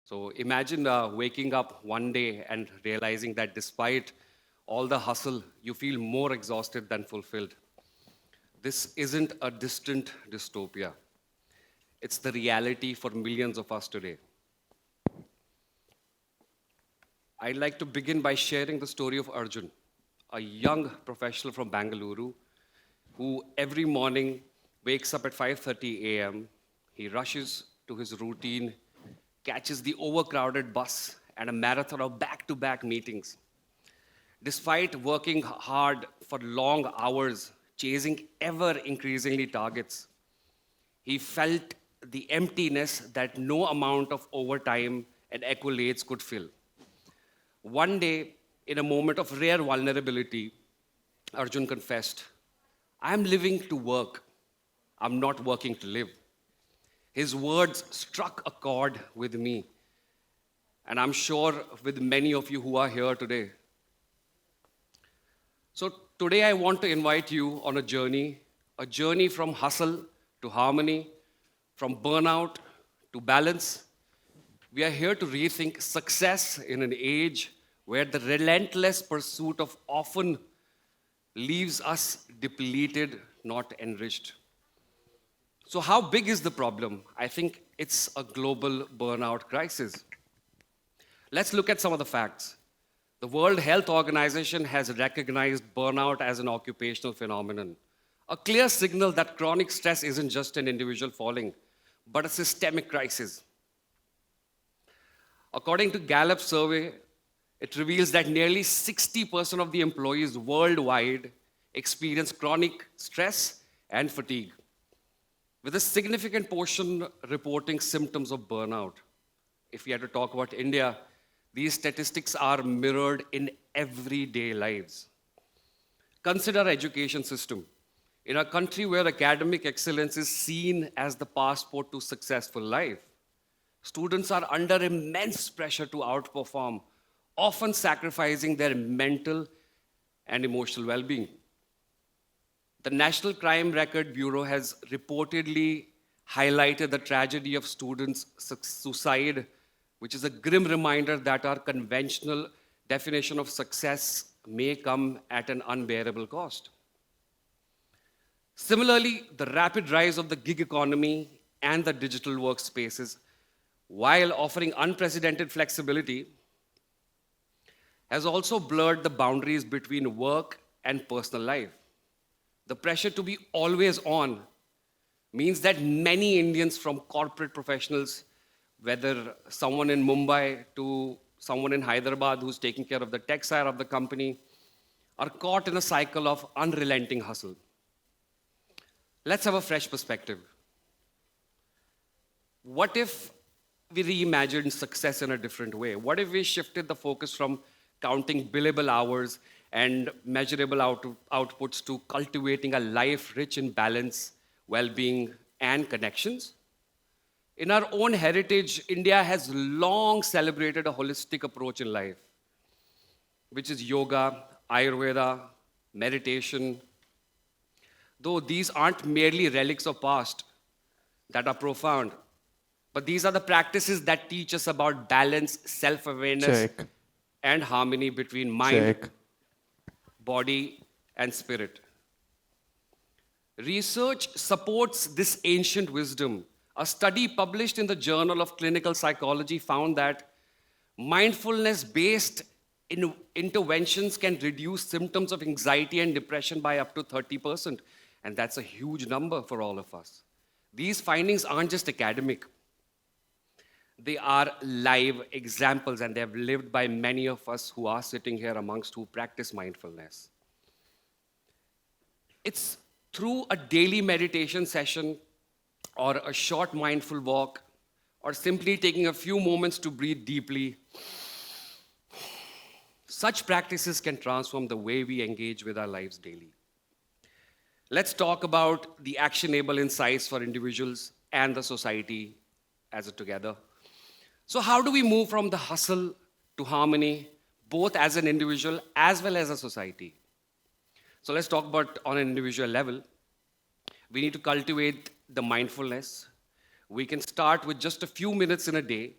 So imagine waking up one day and realizing that despite all the hustle, you feel more exhausted than fulfilled. This isn't a distant dystopia, it's the reality for millions of us today. I'd like to begin by sharing the story of Arjun, a young professional from Bangalore who every morning wakes up at 5:30 a.m. He rushes to his routine, catches the overcrowded bus and a marathon of back-to-back meetings. Despite working hard for long hours, chasing ever increasingly targets, he felt the emptiness that no amount of overtime and accolades could fill. One day, in a moment of rare vulnerability, Arjun confessed, I'm living to work. I'm not working to live. His words struck a chord with me, and I'm sure with many of you who are here today. So, today I want to invite you on a journey from hustle to harmony, from burnout to balance. We are here to rethink success in an age where the relentless pursuit of often leaves us depleted, not enriched. So, how big is the problem? I think it's a global burnout crisis. Let's look at some of the facts. The World Health Organization has recognized burnout as an occupational phenomenon, a clear signal that chronic stress isn't just an individual falling, but a systemic crisis. According to Gallup's survey, it reveals that nearly 60% of the employees worldwide experience chronic stress and fatigue, with a significant portion reporting symptoms of burnout. If we had to talk about India, these statistics are mirrored in everyday lives. Consider our education system. In a country where academic excellence is seen as the passport to successful life, students are under immense pressure to outperform, often sacrificing their mental and emotional well being. The National Crime Record Bureau has reportedly highlighted the tragedy of students' suicide, which is a grim reminder that our conventional definition of success may come at an unbearable cost. Similarly, the rapid rise of the gig economy and the digital workspaces, while offering unprecedented flexibility, has also blurred the boundaries between work and personal life. The pressure to be always on means that many Indians, from corporate professionals, whether someone in Mumbai to someone in Hyderabad who's taking care of the tech side of the company, are caught in a cycle of unrelenting hustle. Let's have a fresh perspective. What if we reimagined success in a different way? What if we shifted the focus from counting billable hours and measurable outputs to cultivating a life rich in balance, well being, and connections? In our own heritage, India has long celebrated a holistic approach in life, which is yoga, Ayurveda, meditation. Though these aren't merely relics of past that are profound, but these are the practices that teach us about balance, self awareness, Check, and harmony between mind, check. body, and spirit. Research supports this ancient wisdom. A study published in the Journal of Clinical Psychology found that mindfulness based interventions can reduce symptoms of anxiety and depression by up to 30%. And that's a huge number for all of us. These findings aren't just academic, they are live examples, and they have lived by many of us who are sitting here amongst who practice mindfulness. It's through a daily meditation session or a short mindful walk or simply taking a few moments to breathe deeply. Such practices can transform the way we engage with our lives daily. Let's talk about the actionable insights for individuals and the society as a together. So, how do we move from the hustle to harmony, both as an individual as well as a society? So, let's talk about on an individual level. We need to cultivate the mindfulness. We can start with just a few minutes in a day.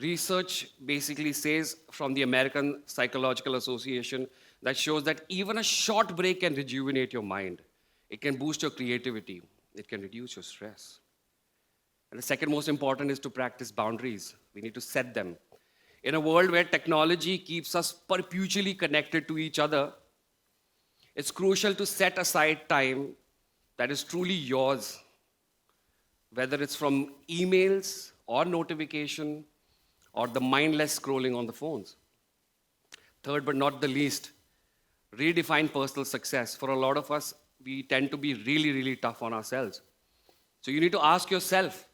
Research basically says from the American Psychological Association that shows that even a short break can rejuvenate your mind. It can boost your creativity. It can reduce your stress. And the second most important is to practice boundaries. We need to set them. In a world where technology keeps us perpetually connected to each other, it's crucial to set aside time that is truly yours, whether it's from emails or notification or the mindless scrolling on the phones. Third but not the least, redefine personal success. For a lot of us, we tend to be really, really tough on ourselves. So you need to ask yourself,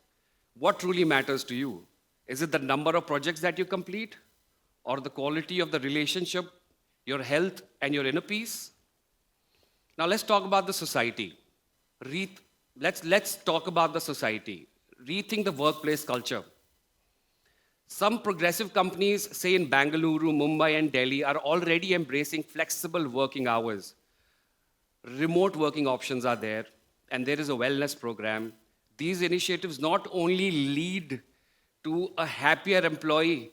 what truly matters to you? Is it the number of projects that you complete, or the quality of the relationship, your health, and your inner peace? Now let's talk about the society. Let's talk about the society. Rethink the workplace culture. Some progressive companies, say in Bangalore, Mumbai, and Delhi, are already embracing flexible working hours. Remote working options are there, and there is a wellness program. These initiatives not only lead to a happier employee,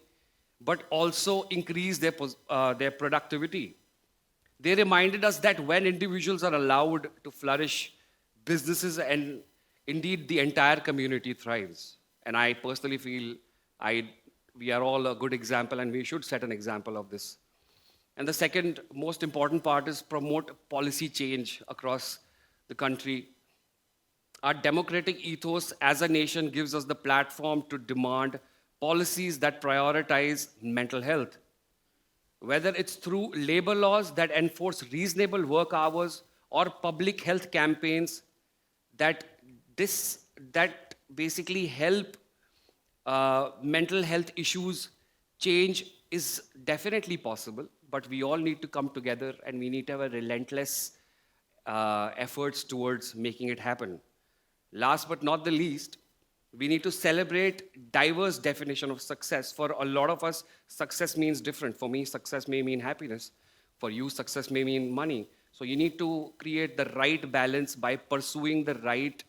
but also increase their productivity. They reminded us that when individuals are allowed to flourish, businesses and indeed the entire community thrives. And I personally feel we are all a good example, and we should set an example of this. And the second most important part is promote policy change across the country. Our democratic ethos as a nation gives us the platform to demand policies that prioritize mental health. Whether it's through labor laws that enforce reasonable work hours or public health campaigns that basically help mental health issues change is definitely possible, but we all need to come together and we need to have a relentless efforts towards making it happen. Last but not the least, we need to celebrate diverse definition of success. For a lot of us, success means different. For me, success may mean happiness. For you, success may mean money. So you need to create the right balance by pursuing the right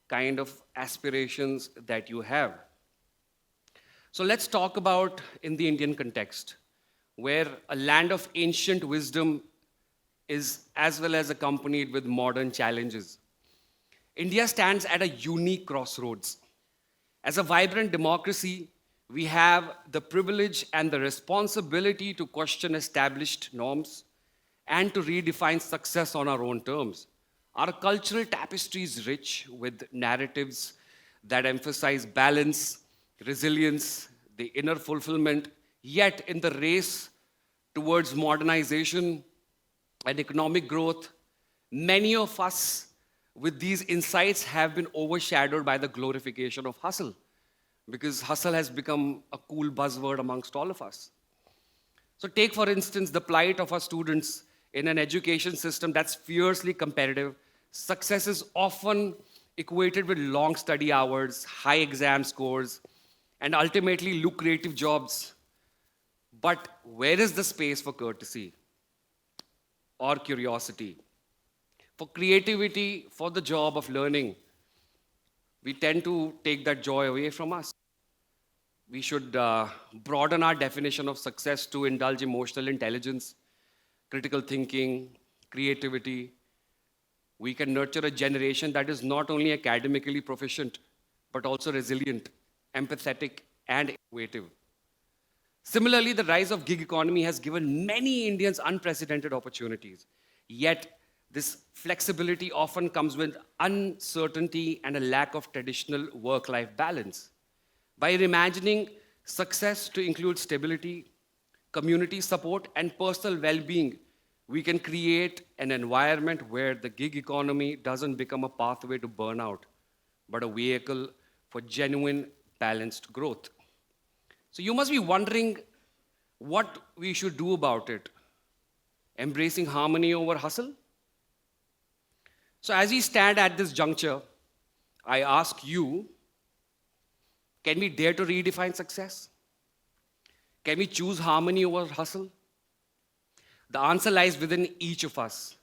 kind of aspirations that you have. So let's talk about in the Indian context, where a land of ancient wisdom is as well as accompanied with modern challenges. India stands at a unique crossroads. As a vibrant democracy, we have the privilege and the responsibility to question established norms and to redefine success on our own terms. Our cultural tapestry is rich with narratives that emphasize balance, resilience, the inner fulfillment. Yet, in the race towards modernization and economic growth, many of us with these insights have been overshadowed by the glorification of hustle, because hustle has become a cool buzzword amongst all of us. So, take for instance the plight of our students in an education system that's fiercely competitive. Success is often equated with long study hours, high exam scores, and ultimately lucrative jobs. But where is the space for courtesy or curiosity, for creativity, for the job of learning? We tend to take that joy away from us. We should broaden our definition of success to indulge emotional intelligence, critical thinking, creativity. We can nurture a generation that is not only academically proficient, but also resilient, empathetic, and innovative. Similarly, the rise of gig economy has given many Indians unprecedented opportunities. Yet, this flexibility often comes with uncertainty and a lack of traditional work-life balance. By reimagining success to include stability, community support, and personal well-being, we can create an environment where the gig economy doesn't become a pathway to burnout, but a vehicle for genuine balanced growth. So you must be wondering what we should do about it. Embracing harmony over hustle? So as we stand at this juncture, I ask you, can we dare to redefine success? Can we choose harmony over hustle? The answer lies within each of us.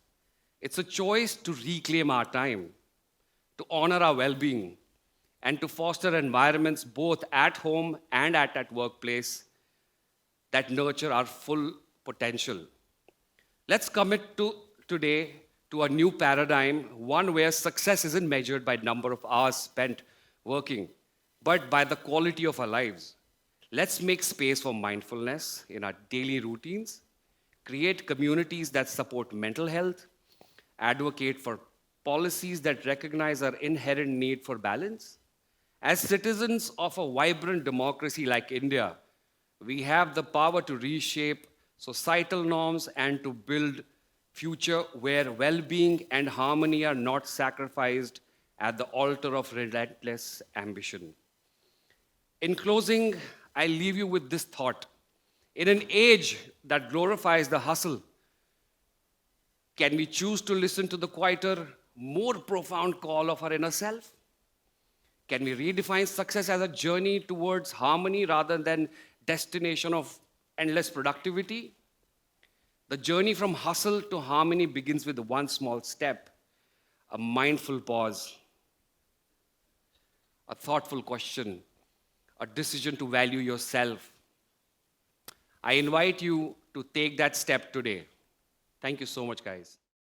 It's a choice to reclaim our time, to honor our well-being, and to foster environments both at home and at workplace that nurture our full potential. Let's commit to today to a new paradigm, one where success isn't measured by number of hours spent working, but by the quality of our lives. Let's make space for mindfulness in our daily routines, create communities that support mental health, advocate for policies that recognize our inherent need for balance. As citizens of a vibrant democracy like India, we have the power to reshape societal norms and to build future where well-being and harmony are not sacrificed at the altar of relentless ambition. In closing, I leave you with this thought. In an age that glorifies the hustle, can we choose to listen to the quieter, more profound call of our inner self? Can we redefine success as a journey towards harmony rather than destination of endless productivity? The journey from hustle to harmony begins with one small step, a mindful pause, a thoughtful question, a decision to value yourself. I invite you to take that step today. Thank you so much, guys.